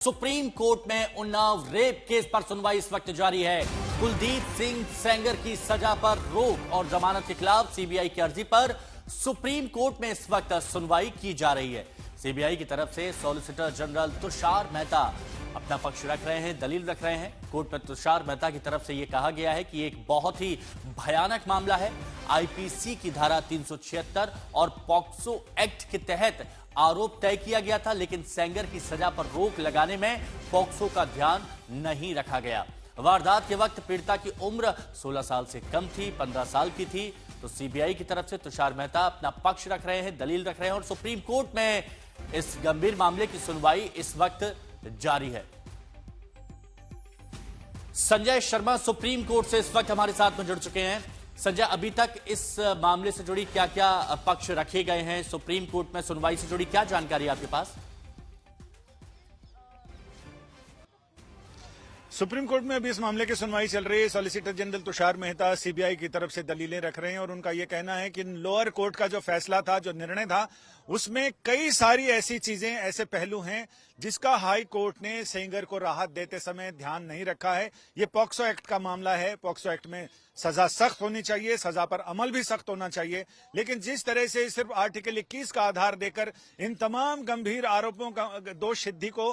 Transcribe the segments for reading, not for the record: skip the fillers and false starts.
Supreme court में Unnao rape case पर सुनवाई इस वक्त जारी है। कुलदीप सिंह सेंगर की सजा पर रोक और जमानत के खिलाफ सीबीआई की अर्जी पर सुप्रीम कोर्ट में इस वक्त सुनवाई की जा रही है। सीबीआई की तरफ से सॉलिसिटर जनरल तुषार मेहता अपना पक्ष रख रहे हैं, दलील रख रहे हैं। कोर्ट में तुषार मेहता की तरफ से यह कहा गया है कि एक बहुत ही भयानक मामला है। आईपीसी की धारा 376 और पॉक्सो एक्ट के तहत आरोप तय किया गया था, लेकिन सेंगर की सजा पर रोक लगाने में पॉक्सो का ध्यान नहीं रखा गया। वारदात के वक्त पीड़िता की उम्र 16 साल से कम थी, 15 साल की थी। तो सीबीआई की तरफ से तुषार मेहता अपना पक्ष रख रहे हैं, दलील रख रहे हैं और सुप्रीम कोर्ट में इस गंभीर मामले की सुनवाई इस वक्त जारी है। संजय शर्मा सुप्रीम कोर्ट से इस वक्त हमारे साथ में जुड़ चुके हैं। संजय, अभी तक इस मामले से जुड़ी क्या क्या पक्ष रखे गए हैं? सुप्रीम कोर्ट में सुनवाई से जुड़ी क्या जानकारी है आपके पास? सुप्रीम कोर्ट में अभी इस मामले की सुनवाई चल रही है। Solicitor general Tushar Mehta CBI की तरफ से दलीलें रख रहे हैं और उनका यह कहना है कि लोअर कोर्ट का जो फैसला था, जो निर्णय था, उसमें कई सारी ऐसी चीजें, ऐसे पहलू हैं जिसका हाई कोर्ट ने सेंगर को राहत देते समय ध्यान नहीं रखा है। ये पॉक्सो एक्ट का मामला है। पॉक्सो एक्ट में सजा सख्त होनी चाहिए, सजा पर अमल भी सख्त होना चाहिए, लेकिन जिस तरह से सिर्फ आर्टिकल 21 का आधार देकर इन तमाम गंभीर आरोपों का दोष सिद्धि को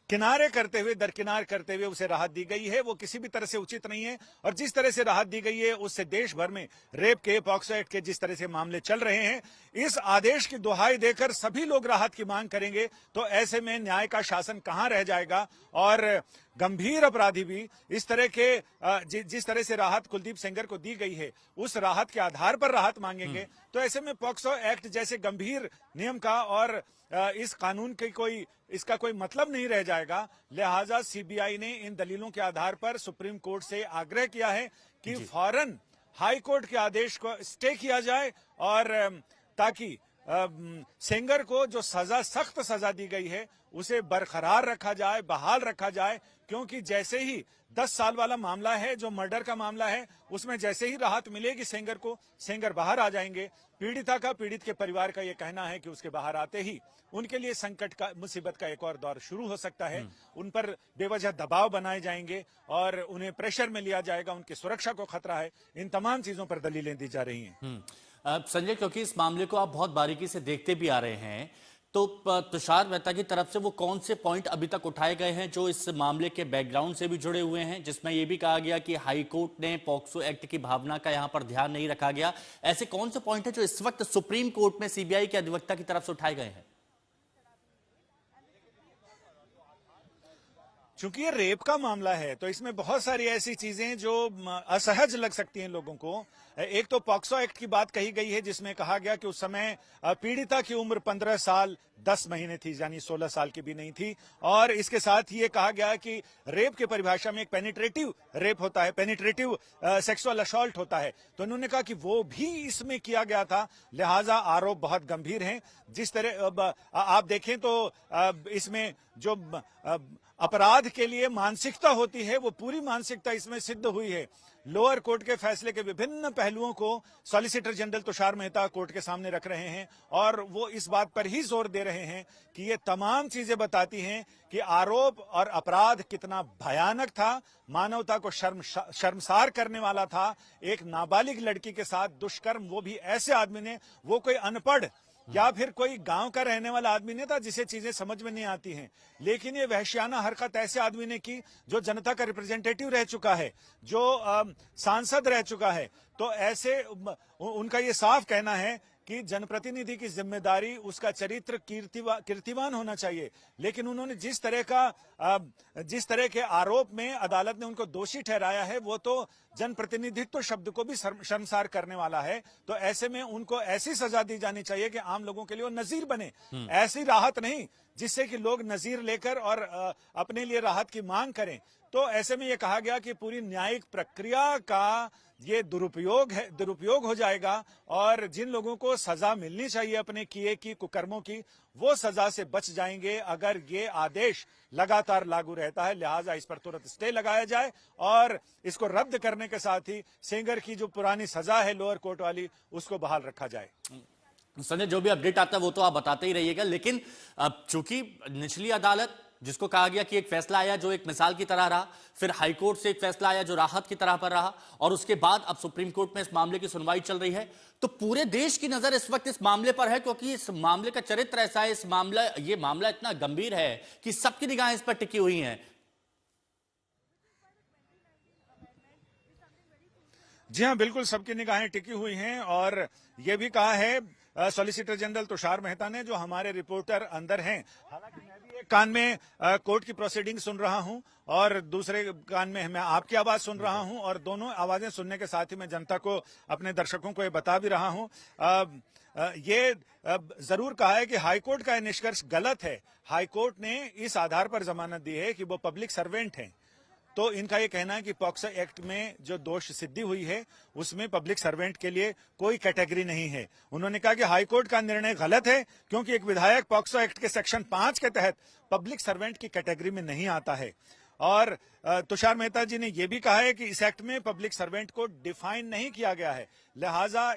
किनारे करते हुए, दरकिनार करते हुए उसे राहत दी गई है, वो किसी भी तरह से उचित नहीं है। और जिस तरह से राहत दी गई है उससे देश भर में रेप के, पॉक्सो एक्ट के जिस तरह से मामले चल रहे हैं, इस आदेश की दुहाई देकर सभी लोग राहत की मांग करेंगे तो ऐसे में न्याय का शासन कहां रह जाएगा। और गंभीर अपराधी भी इस तरह के जिस तरह से राहत कुलदीप सेंगर को दी गई है, उस राहत के आधार पर राहत मांगेंगे तो ऐसे में पॉक्सो एक्ट जैसे गंभीर नियम का और इस कानून के इसका कोई मतलब नहीं रह जाएगा। लिहाजा सीबीआई ने इन दलीलों के आधार पर सुप्रीम कोर्ट से आग्रह किया है कि फौरन हाई कोर्ट के आदेश को स्टे किया जाए और ताकि सेंगर को जो सजा, सख्त सजा दी गई है, उसे बरकरार रखा जाए, बहाल रखा जाए। क्योंकि जैसे ही 10 साल वाला मामला है, जो मर्डर का मामला है, उसमें जैसे ही राहत मिलेगी सेंगर को, सेंगर बाहर आ जाएंगे। पीड़ित के परिवार का यह कहना है कि उसके बाहर आते ही उनके लिए संकट का, मुसीबत का एक और दौर शुरू हो सकता है। उन पर बेवजह दबाव बनाए जाएंगे और उन्हें प्रेशर में लिया जाएगा, उनकी सुरक्षा को खतरा है। इन तमाम चीजों पर दलीलें दी जा रही हैं। संजय, क्योंकि इस मामले को आप बहुत बारीकी से देखते भी आ रहे हैं, तो तुषार मेहता की तरफ से वो कौन से पॉइंट अभी तक उठाए गए हैं जो इस मामले के बैकग्राउंड से भी जुड़े हुए हैं, जिसमें यह भी कहा गया कि हाई कोर्ट ने पॉक्सो एक्ट की भावना का यहां पर ध्यान नहीं रखा गया? ऐसे कौन से पॉइंट है जो इस वक्त सुप्रीम कोर्ट में सीबीआई के अधिवक्ता की तरफ से उठाए गए हैं? चूंकि ये रेप का मामला है तो इसमें बहुत सारी ऐसी चीजें जो असहज लग सकती हैं लोगों को। एक तो पॉक्सो एक्ट की बात कही गई है, जिसमें कहा गया कि उस समय पीड़िता की उम्र 15 साल 10 महीने थी, यानी 16 साल की भी नहीं थी। और इसके साथ ही ये कहा गया कि रेप की परिभाषा में एक पेनिट्रेटिव रेप होता है, पेनिट्रेटिव सेक्सुअल असॉल्ट होता है। तो उन्होंने कहा कि वो भी इसमें किया गया था। लिहाजा आरोप बहुत गंभीर हैं। जिस तरह आप देखें तो इसमें जो अपराध के लिए मानसिकता होती है, वो पूरी मानसिकता इसमें सिद्ध हुई है। लोअर कोर्ट के फैसले के विभिन्न पहलुओं को solicitor general Tushar Mehta court के सामने रख रहे हैं और वो इस बात पर ही जोर दे रहे हैं कि ये तमाम चीजें बताती हैं कि आरोप और अपराध कितना भयानक था, मानवता को शर्मसार करने वाला था। एक नाबालिग लड़की के साथ दुष्कर्म, वो भी ऐसे आदमी ने, वो कोई अनपढ़ या फिर कोई गांव का रहने वाला आदमी नहीं था जिसे चीजें समझ में नहीं आती हैं, लेकिन ये वहशियाना हरकत ऐसे आदमी ने की जो जनता का रिप्रेजेंटेटिव रह चुका है, जो सांसद रह चुका है। तो ऐसे उनका ये साफ कहना है कि जनप्रतिनिधि की जिम्मेदारी, उसका चरित्र कीर्तिवान होना चाहिए। लेकिन उन्होंने जिस तरह के आरोप में अदालत ने उनको दोषी ठहराया है, वो तो जनप्रतिनिधित्व शब्द को भी शर्मसार करने वाला है। तो ऐसे में उनको ऐसी सजा दी जानी चाहिए कि आम लोगों के लिए वो नजीर बने, ऐसी राहत नहीं जिससे कि लोग नजीर लेकर और अपने लिए राहत की मांग करें। तो ऐसे में यह कहा गया कि पूरी न्यायिक प्रक्रिया का ये दुरुपयोग हो जाएगा और जिन लोगों को सजा मिलनी चाहिए अपने किए की कुकर्मों की, वो सजा से बच जाएंगे अगर ये आदेश लगातार लागू रहता है। लिहाजा इस पर तुरंत स्टे लगाया जाए और इसको रद्द करने के साथ ही सेंगर की जो पुरानी सजा है लोअर कोर्ट वाली, उसको बहाल रखा जाए। संजय, जो भी अपडेट आता है वो तो आप बताते ही रहिएगा, लेकिन अब चूंकि निचली अदालत जिसको कहा गया कि एक फैसला आया जो एक मिसाल की तरह रहा, फिर हाईकोर्ट से एक फैसला आया जो राहत की तरह पर रहा, और उसके बाद अब सुप्रीम कोर्ट में इस मामले की सुनवाई चल रही है। तो पूरे देश की नजर इस वक्त इस मामले पर है, क्योंकि इस मामले का चरित्र ऐसा है, ये मामला इतना गंभीर है कि सबकी निगाहें इस पर टिकी हुई हैं। जी हाँ, बिल्कुल सबकी निगाहें टिकी हुई हैं और ये भी कहा है सॉलिसिटर जनरल तुषार मेहता ने, जो हमारे रिपोर्टर अंदर हैं। हालांकि मैं भी एक कान में कोर्ट की प्रोसीडिंग सुन रहा हूं और दूसरे कान में मैं आपकी आवाज सुन रहा हूं, और दोनों आवाजें सुनने के साथ ही मैं जनता को, अपने दर्शकों को ये बता भी रहा हूं। ये जरूर कहा है कि हाईकोर्ट का निष्कर्ष गलत है। हाईकोर्ट ने इस आधार पर जमानत दी है कि वो पब्लिक सर्वेंट हैं। तो इनका ये कहना है कि पॉक्सो एक्ट में जो दोष सिद्धि हुई है उसमें पब्लिक सर्वेंट के लिए कोई कैटेगरी नहीं है। उन्होंने कहा कि हाईकोर्ट का निर्णय गलत है क्योंकि एक विधायक पॉक्सो एक्ट के सेक्शन 5 के तहत पब्लिक सर्वेंट की कैटेगरी में नहीं आता है। और तुषार मेहता जी ने यह भी कहा है कि इस एक्ट में पब्लिक सर्वेंट को डिफाइन नहीं किया गया है, लिहाजा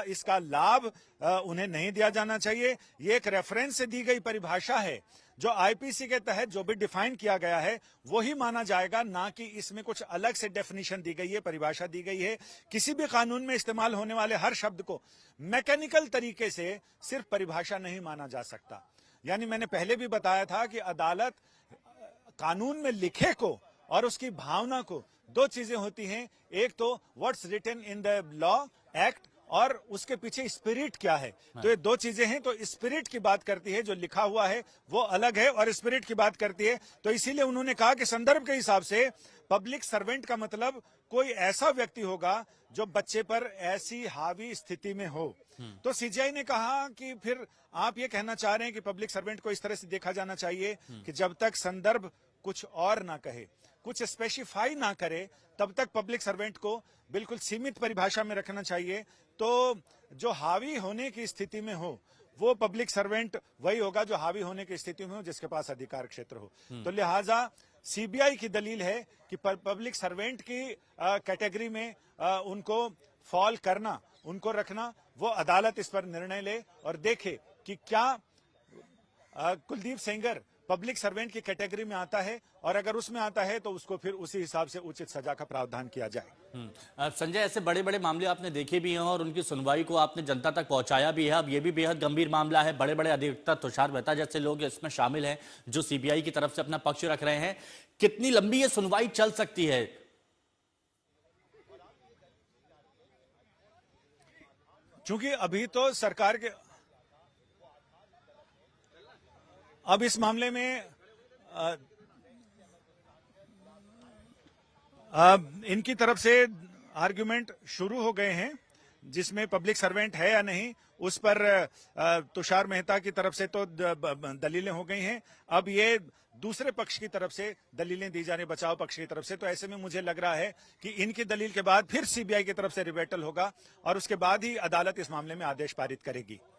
इसका लाभ उन्हें नहीं दिया जाना चाहिए। ये एक रेफरेंस से दी गई परिभाषा है, जो आईपीसी के तहत जो भी डिफाइन किया गया है वही माना जाएगा, ना कि इसमें कुछ अलग से डेफिनेशन दी गई है, परिभाषा दी गई है। किसी भी कानून में इस्तेमाल होने वाले हर शब्द को मैकेनिकल तरीके से सिर्फ परिभाषा नहीं माना जा सकता। यानी मैंने पहले भी बताया था कि अदालत कानून में लिखे को और उसकी भावना को, दो चीजें होती हैं, एक तो what's written in the law act और उसके पीछे स्पिरिट क्या है। तो ये दो चीजें हैं। तो स्पिरिट की बात करती है, जो लिखा हुआ है वो अलग है, और स्पिरिट की बात करती है। तो इसीलिए उन्होंने कहा कि संदर्भ के हिसाब से पब्लिक सर्वेंट का मतलब कोई ऐसा व्यक्ति होगा जो बच्चे पर ऐसी हावी स्थिति में हो। तो सीजीआई ने कहा कि फिर आप ये कहना चाह रहे हैं कि पब्लिक सर्वेंट को इस तरह से देखा जाना चाहिए कि जब तक संदर्भ कुछ और ना कहे, कुछ स्पेसिफाई ना करे, तब तक पब्लिक सर्वेंट को बिल्कुल सीमित परिभाषा में रखना चाहिए। तो जो हावी होने की स्थिति में हो वो पब्लिक सर्वेंट वही होगा जो हावी होने की स्थिति में हो, जिसके पास अधिकार क्षेत्र हो। तो लिहाजा सीबीआई की दलील है कि पब्लिक सर्वेंट की कैटेगरी में उनको फॉल करना, उनको रखना, वो अदालत इस पर निर्णय ले और देखे कि क्या कुलदीप सेंगर पब्लिक सर्वेंट की कैटेगरी में आता है, और अगर उसमें आता है तो उसको फिर उसी हिसाब से उचित सजा का प्रावधान किया जाए। संजय, ऐसे बड़े बड़े मामले आपने देखे भी हैं और उनकी सुनवाई को आपने जनता तक पहुंचाया भी है। अब ये भी बेहद गंभीर मामला है, बड़े बड़े अधिवक्ता तुषार मेहता जैसे लोग इसमें शामिल हैं जो सीबीआई की तरफ से अपना पक्ष रख रहे हैं। कितनी लंबी ये सुनवाई चल सकती है? चूंकि अभी तो सरकार के, अब इस मामले में इनकी तरफ से आर्गुमेंट शुरू हो गए हैं, जिसमें पब्लिक सर्वेंट है या नहीं उस पर तुषार मेहता की तरफ से तो दलीलें हो गई हैं। अब ये दूसरे पक्ष की तरफ से दलीलें दी जा रही, बचाव पक्ष की तरफ से। तो ऐसे में मुझे लग रहा है कि इनकी दलील के बाद फिर सीबीआई की तरफ से रिवेटल होगा और उसके बाद ही अदालत इस मामले में आदेश पारित करेगी।